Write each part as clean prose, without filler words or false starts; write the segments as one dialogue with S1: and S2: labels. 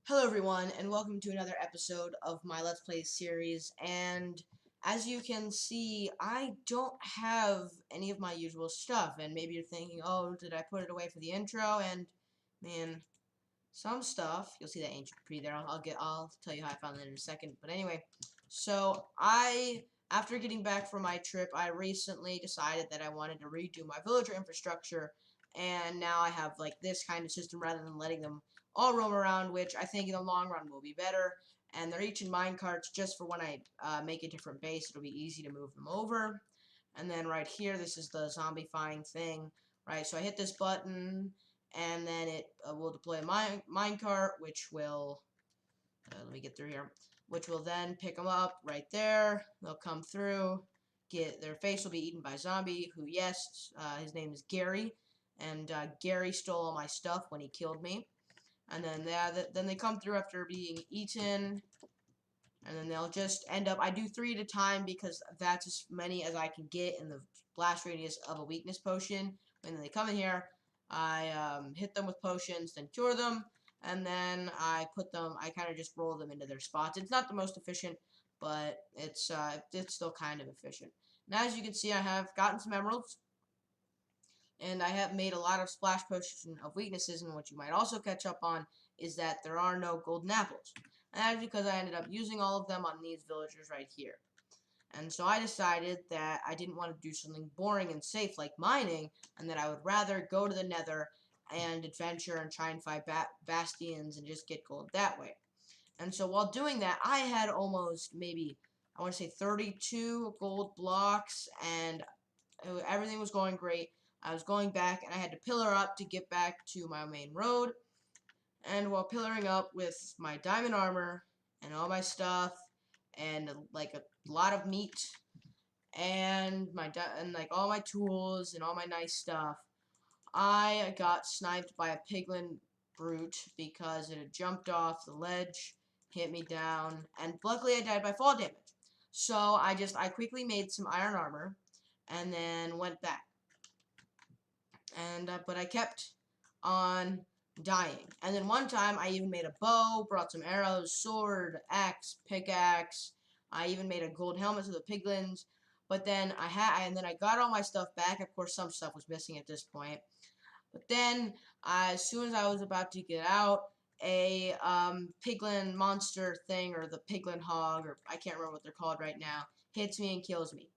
S1: Hello everyone, and welcome to another episode of my Let's Play series, and as you can see, I don't have any of my usual stuff, and maybe you're thinking, oh, did I put it away for the intro? And, man, some stuff, you'll see that ancient tree there, I'll tell you how I found that in a second, but anyway, so after getting back from my trip, I recently decided that I wanted to redo my villager infrastructure, and now I have, like, this kind of system rather than letting them all roam around, which I think in the long run will be better. And they're each in minecarts just for when I make a different base. It'll be easy to move them over. And then right here, this is the zombifying thing, right? So I hit this button, and then it will deploy a minecart, which will, let me get through here, which will then pick them up right there. They'll come through, their face will be eaten by zombie, who, yes, his name is Gary, and Gary stole all my stuff when he killed me. And then then they come through after being eaten, and then they'll just end up, I do 3 at a time because that's as many as I can get in the blast radius of a weakness potion. And then they come in here, I hit them with potions, then cure them, and then I kind of just roll them into their spots. It's not the most efficient, but it's still kind of efficient. Now, as you can see, I have gotten some emeralds, and I have made a lot of splash potion of weaknesses, and what you might also catch up on is that there are no golden apples. And that is because I ended up using all of them on these villagers right here. And so I decided that I didn't want to do something boring and safe like mining, and that I would rather go to the nether and adventure and try and find bastions and just get gold that way. And so while doing that, I had almost maybe, I want to say 32 gold blocks, and everything was going great. I was going back, and I had to pillar up to get back to my main road. And while pillaring up with my diamond armor and all my stuff, and like a lot of meat, and like all my tools and all my nice stuff, I got sniped by a piglin brute because it had jumped off the ledge, hit me down, and luckily I died by fall damage. So I quickly made some iron armor, and then went back. And but I kept on dying. And then one time I even made a bow, brought some arrows, sword, axe, pickaxe. I even made a gold helmet to the piglins. But then I got all my stuff back. Of course, some stuff was missing at this point. But then, as soon as I was about to get out, a piglin monster thing, or the piglin hog, or I can't remember what they're called right now, hits me and kills me.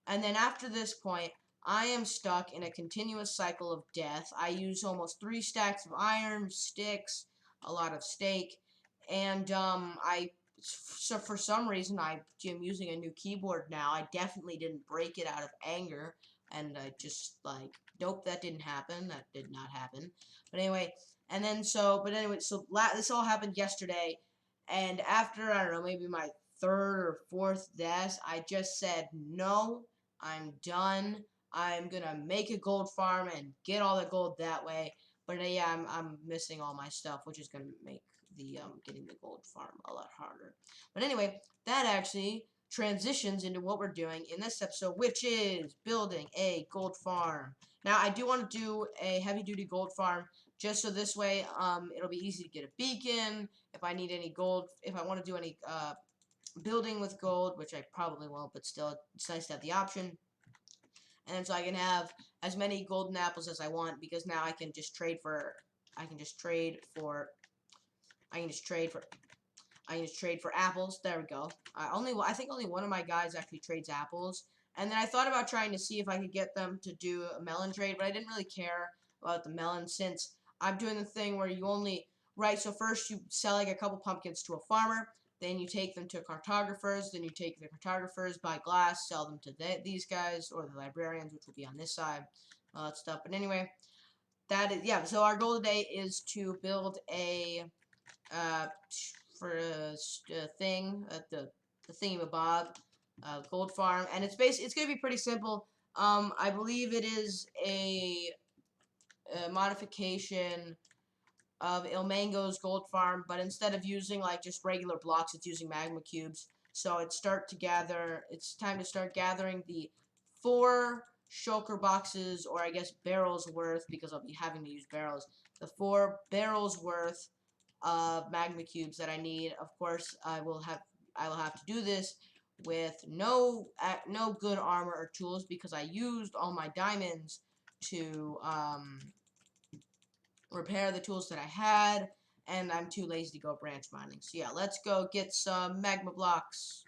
S1: And then after this point, I am stuck in a continuous cycle of death. I use almost 3 stacks of iron, sticks, a lot of steak, and so for some reason I am using a new keyboard now. I definitely didn't break it out of anger, and I just like, nope, that didn't happen. That did not happen. But anyway, this all happened yesterday, and after, I don't know, maybe my 3rd or 4th death, I just said, no, I'm done. I'm gonna make a gold farm and get all the gold that way. But yeah, I'm missing all my stuff, which is gonna make the getting the gold farm a lot harder. But anyway, that actually transitions into what we're doing in this episode, which is building a gold farm. Now, I do want to do a heavy-duty gold farm, just so this way, it'll be easy to get a beacon. If I need any gold, if I want to do any building with gold, which I probably won't, but still, it's nice to have the option. And so I can have as many golden apples as I want, because now I can just trade for, I can just trade for apples. There we go. I think only one of my guys actually trades apples. And then I thought about trying to see if I could get them to do a melon trade, but I didn't really care about the melon, since I'm doing the thing where you only, right, so first you sell like a couple pumpkins to a farmer, then you take them to cartographers, then you take the cartographers, buy glass, sell them to these guys, or the librarians, which will be on this side, all that stuff. But anyway, yeah, so our goal today is to build a, for a thing, the thingamabob, gold farm, and it's going to be pretty simple. I believe it is a modification of Ilmango's gold farm, but instead of using like just regular blocks, it's using magma cubes. So it's time to start gathering the 4 shulker boxes, or I guess barrels worth, because I'll be having to use barrels. The 4 barrels worth magma cubes that I need. Of course, I will have to do this with no good armor or tools because I used all my diamonds to repair the tools that I had, and I'm too lazy to go branch mining. So yeah, let's go get some magma blocks.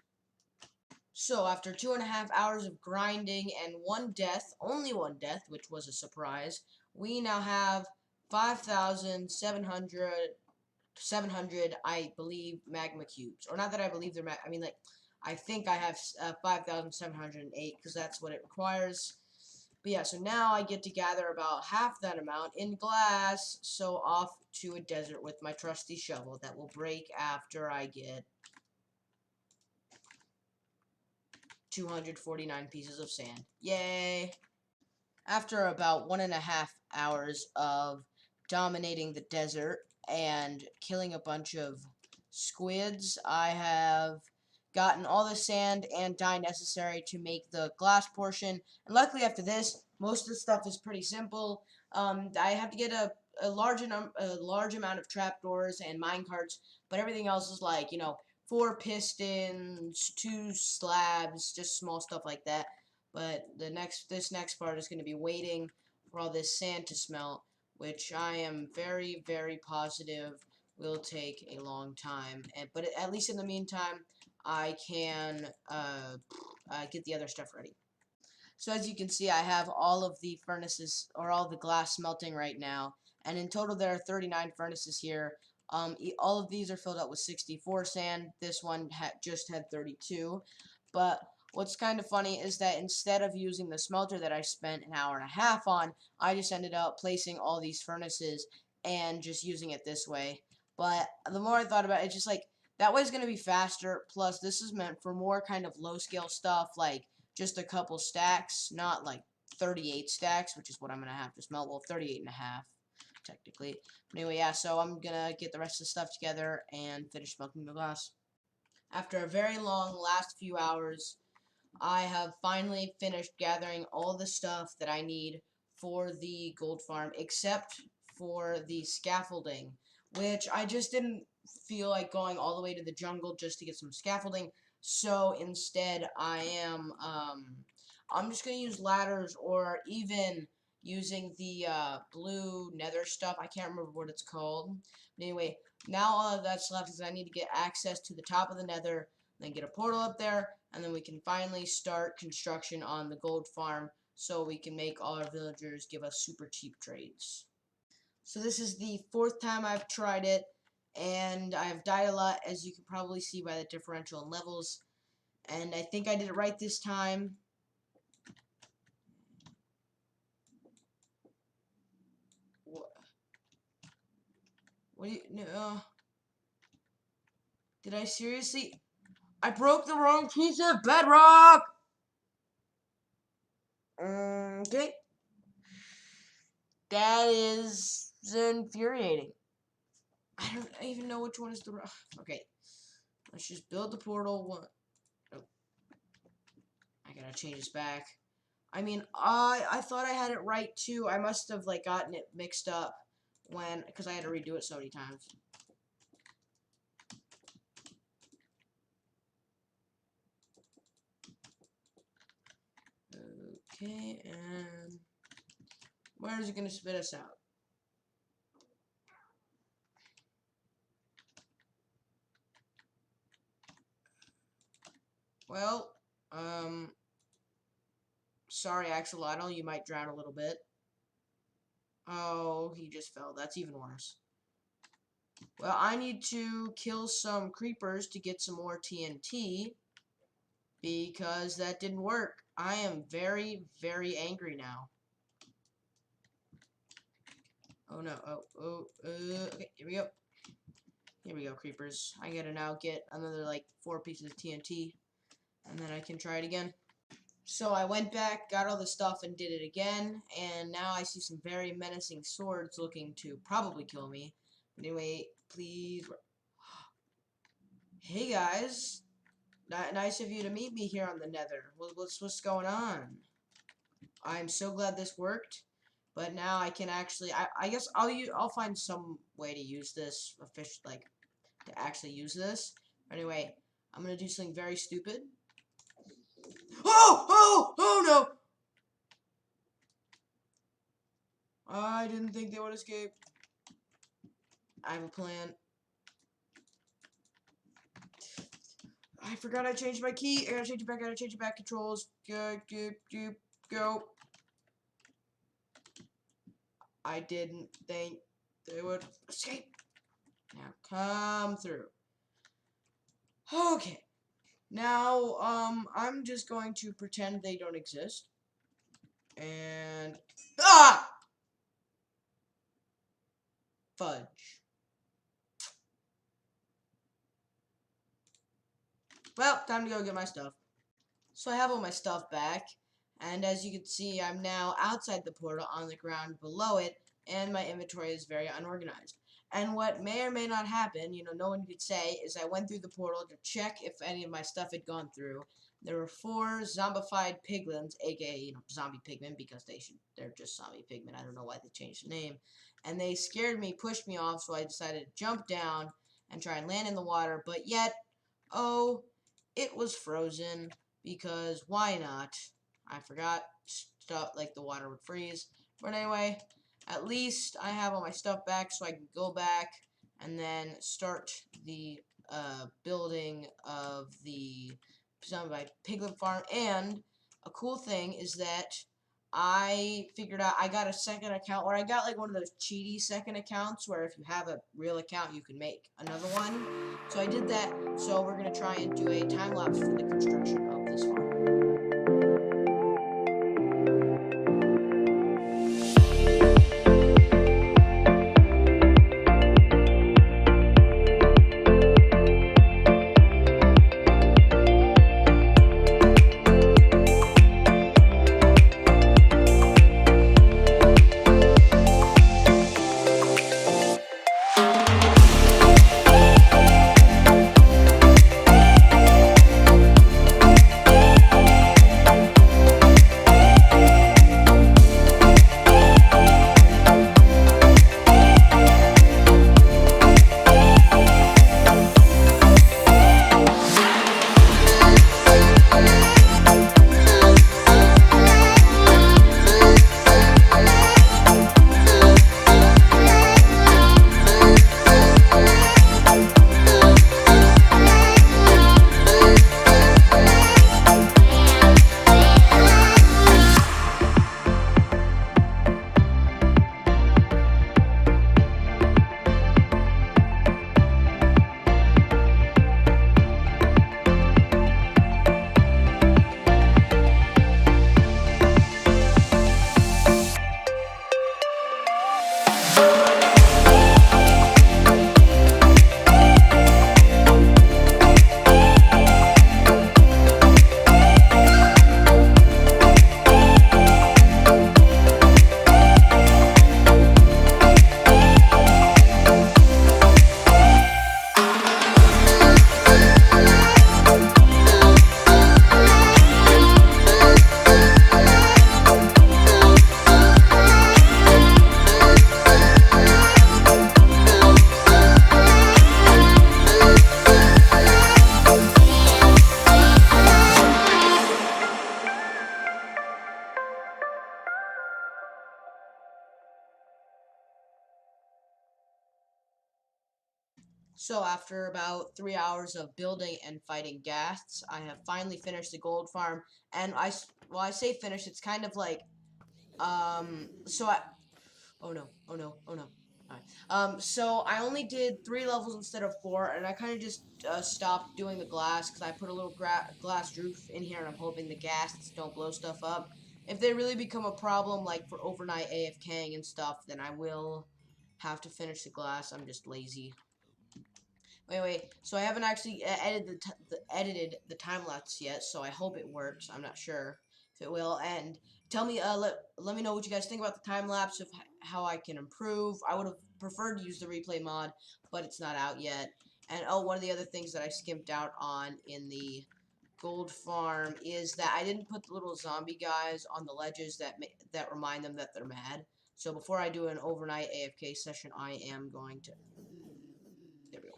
S1: So after 2.5 hours of grinding and one death, only one death, which was a surprise, we now have 5,700, I believe, magma cubes. Or not that I believe they're I mean, like, I think I have 5,708 because that's what it requires. But yeah, so now I get to gather about half that amount in glass, so off to a desert with my trusty shovel that will break after I get 249 pieces of sand. Yay! After about 1.5 hours of dominating the desert and killing a bunch of squids, I have gotten all the sand and dye necessary to make the glass portion. And luckily after this, most of the stuff is pretty simple. I have to get a large amount of trapdoors and minecarts, but everything else is like, 4 pistons, 2 slabs, just small stuff like that. But this next part is going to be waiting for all this sand to smelt, which I am very, very positive will take a long time. But at least in the meantime, I can get the other stuff ready. So as you can see, I have all of the furnaces, or all the glass smelting right now, and in total there are 39 furnaces here. All of these are filled up with 64 sand. This one just had 32. But what's kind of funny is that instead of using the smelter that I spent an hour and a half on, I just ended up placing all these furnaces and just using it this way. But the more I thought about it, it's just like, that way is going to be faster. Plus, this is meant for more kind of low-scale stuff, like just a couple stacks, not like 38 stacks, which is what I'm going to have to smelt. Well, 38 and a half, technically. But anyway, yeah, so I'm going to get the rest of the stuff together and finish smelting the glass. After a very long last few hours, I have finally finished gathering all the stuff that I need for the gold farm, except for the scaffolding, which I just didn't feel like going all the way to the jungle just to get some scaffolding. So instead, I'm just gonna use ladders, or even using the blue nether stuff. I can't remember what it's called. But anyway, now all that's left is I need to get access to the top of the nether, then get a portal up there, and then we can finally start construction on the gold farm so we can make all our villagers give us super cheap trades. So this is the 4th time I've tried it, and I've died a lot, as you can probably see by the differential in levels, and I think I did it right this time. What do you, no, did I seriously? I broke the wrong piece of bedrock! Okay. That is infuriating. I don't even know which one is the okay. Let's just build the portal one. Oh, I gotta change this back. I mean, I thought I had it right too. I must have like gotten it mixed up because I had to redo it so many times. Okay, and where is it gonna spit us out? Well, sorry, Axolotl, you might drown a little bit. Oh, he just fell. That's even worse. Well, I need to kill some creepers to get some more TNT, because that didn't work. I am very, very angry now. Oh no, okay, here we go. Here we go, creepers. I gotta now get another, like, 4 pieces of TNT, and then I can try it again. So I went back, got all the stuff, and did it again, and now I see some very menacing swords looking to probably kill me. Anyway, please. Hey guys, nice of you to meet me here on the Nether. What's going on? I'm so glad this worked. But now I can actually, I guess I'll find some way to use this like to actually use this. Anyway, I'm gonna do something very stupid. Oh no! I didn't think they would escape. I have a plan. I forgot I changed my key. I gotta change it back. I gotta change it back. Controls. Go. I didn't think they would escape. Now come through. Okay. Now, I'm just going to pretend they don't exist. And fudge. Well, time to go get my stuff. So I have all my stuff back, and as you can see, I'm now outside the portal on the ground below it, and my inventory is very unorganized. And what may or may not happen, no one could say, is I went through the portal to check if any of my stuff had gone through. There were 4 zombified piglins, aka, zombie pigmen, because they're just zombie pigmen. I don't know why they changed the name. And they scared me, pushed me off, so I decided to jump down and try and land in the water, but yet, oh, it was frozen because why not? I forgot stuff like the water would freeze. But anyway, at least I have all my stuff back so I can go back and then start the building of the zombie piglet farm. And a cool thing is that I figured out I got a second account, or I got like one of those cheaty second accounts where if you have a real account you can make another one. So I did that, so we're gonna try and do a time lapse for the construction of this farm. So after about 3 hours of building and fighting ghasts, I have finally finished the gold farm. And well, I say finished, it's kind of like, so oh no, oh no, oh no. Alright. So I only did 3 levels instead of 4, and I kind of just stopped doing the glass because I put a little glass roof in here, and I'm hoping the ghasts don't blow stuff up. If they really become a problem, like for overnight AFKing and stuff, then I will have to finish the glass. I'm just lazy. Wait. So I haven't actually edited the time lapse yet, so I hope it works. I'm not sure if it will. And tell me, let me know what you guys think about the time lapse, of how I can improve. I would have preferred to use the replay mod, but it's not out yet. And oh, one of the other things that I skimped out on in the gold farm is that I didn't put the little zombie guys on the ledges that remind them that they're mad. So before I do an overnight AFK session, I am going to, there we go.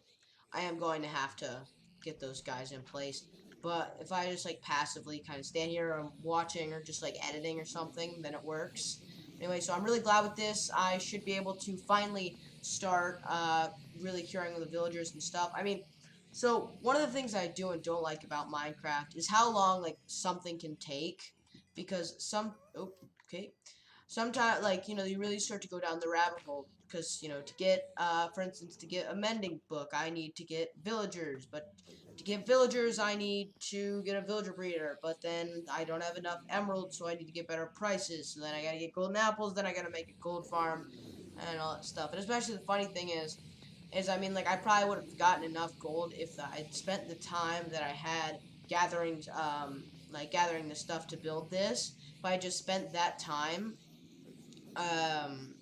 S1: I am going to have to get those guys in place. But if I just like passively kind of stand here and watching or just like editing or something, then it works. Anyway, so I'm really glad with this. I should be able to finally start really curing the villagers and stuff. I mean, so one of the things I do and don't like about Minecraft is how long like something can take, because okay, sometimes, like, you really start to go down the rabbit hole, because, to get, for instance, to get a mending book, I need to get villagers, but to get villagers, I need to get a villager breeder, but then I don't have enough emeralds, so I need to get better prices, so then I gotta get golden apples, then I gotta make a gold farm, and all that stuff. And especially the funny thing is, I mean, like, I probably would have gotten enough gold if I'd spent the time that I had gathering the stuff to build this. If I just spent that time, um,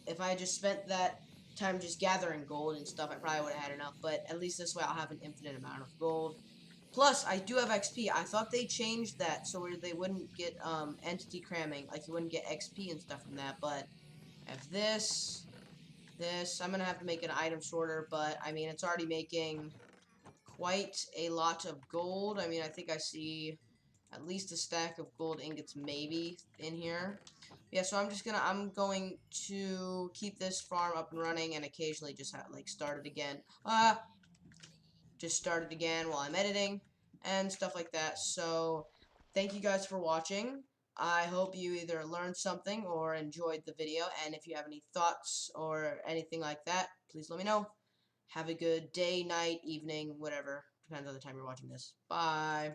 S1: if I just spent that time just gathering gold and stuff, I probably would have had enough, but at least this way I'll have an infinite amount of gold. Plus, I do have XP. I thought they changed that so where they wouldn't get, entity cramming, like you wouldn't get XP and stuff from that, but I have this, I'm gonna have to make an item sorter, but, I mean, it's already making quite a lot of gold. I mean, I think I see at least a stack of gold ingots maybe in here. Yeah, so I'm going to keep this farm up and running and occasionally just like start it again. Just start it again while I'm editing and stuff like that. So thank you guys for watching. I hope you either learned something or enjoyed the video, and if you have any thoughts or anything like that, please let me know. Have a good day, night, evening, whatever. Depends on the time you're watching this. Bye.